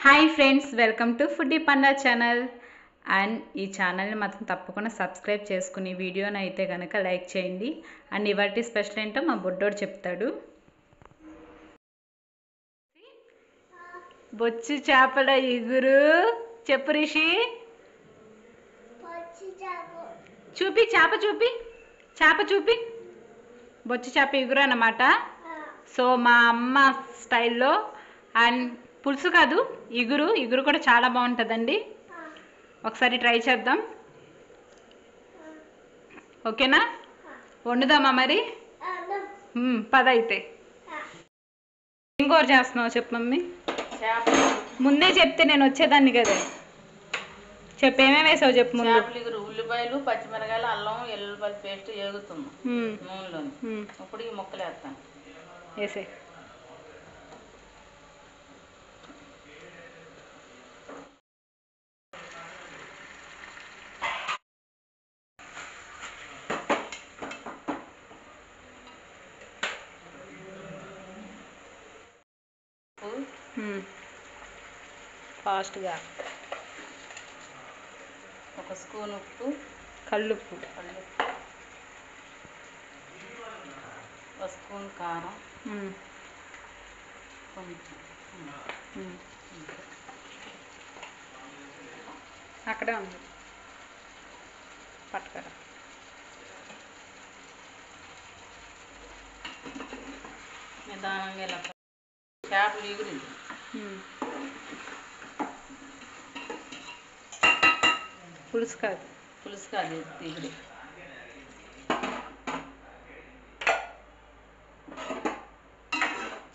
Hi friends, welcome to foodie Panda channel. And ఈ ఛానల్ని మాత్రం తప్పకుండా సబ్స్క్రైబ్ చేసుకుని వీడియోని అయితే కనుక లైక్ చేయండి. అండ్ ఇవాటి స్పెషల్ ఏంటో మా బొడ్డోడు చెప్తాడు. బొచ్చు చేపల ఇగురు చెప్పు రిషి. చూపి చేప, చూపి చేప, చూపి. బొచ్చు చేప ఇగురు అన్నమాట. సో మా అమ్మ స్టైల్లో. అండ్ పులుసు కాదు, ఇగురు కూడా చాలా బాగుంటుందండి. ఒకసారి ట్రై చేద్దాం. ఓకేనా? వండుదామా మరి? పద అయితే. ఏం కూర చేస్తున్నావు చెప్పు మమ్మీ. ముందే చెప్తే నేను వచ్చేదాన్ని కదా. చెప్పు ఏమేమి వేసావు చెప్పు ముందు. ఉల్లిపాయలు, పచ్చిమిరకాయలు, అల్లం, ఎల్లుల్లిపాయలు పేస్ట్ వేగుతుంది నూనెలో. ఇప్పుడు ఈ ముక్కలు వేస్తాను. వేసే. ఫాస్ట్గా ఒక స్పూన్ ఉప్పు, కల్లుప్పు, ఒక స్పూన్ కారం, కొంచెం అక్కడే ఉంది పట్టుకరా. నిదానంగా ఇలా చేపలు ఎగురింది. పులుసు కాదు ఎగురి.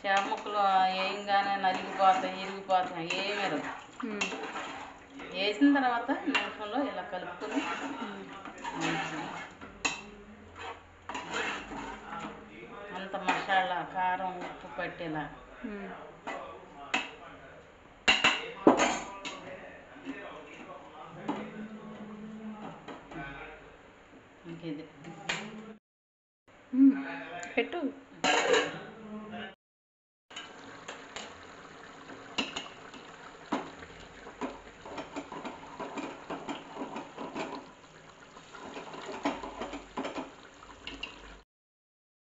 చేప ముక్కలు వేయంగానే నలిగిపోతాయి, ఇరిగిపోతాయి, ఏమీ రాదు. వేసిన తర్వాత నిమిషంలో ఇలా కలుపుకొని అంత మసాలా, కారం, ఉప్పు పట్టేలా ఇంకేది పెట్టు.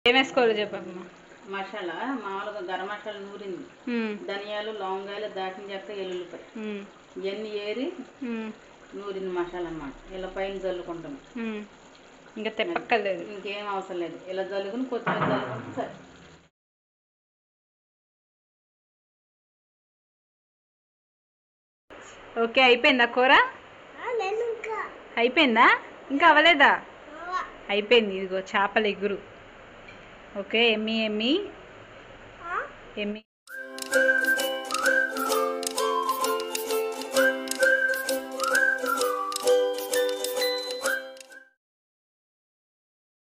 ఏం వేసుకోవాలి చెప్పమ్మా. మసాలా మామూలుగా గరం మసాలా నూరింది, ధనియాలు, లవంగాయలు, దాచిన చెక్క, ఎల్లుల్లిపాయ ఇవన్నీ ఏరి నూరింది మసాలా అన్నమాట. ఇలా పైన జల్లుకుంటాం. ఇంకా తెప్పక్కర్లేదు, ఇంకేం అవసరం లేదు. ఇలా జల్లుకుని కొత్తిమీర జల్లుకుంటే సరే. ఓకే, అయిపోయిందా కూర? అయిపోయిందా? ఇంకా అవ్వలేదా? అయిపోయింది. ఇదిగో చేపల ఎగురు. ఓకే, ఎమ్మి ఎమ్మి ఎమ్మి.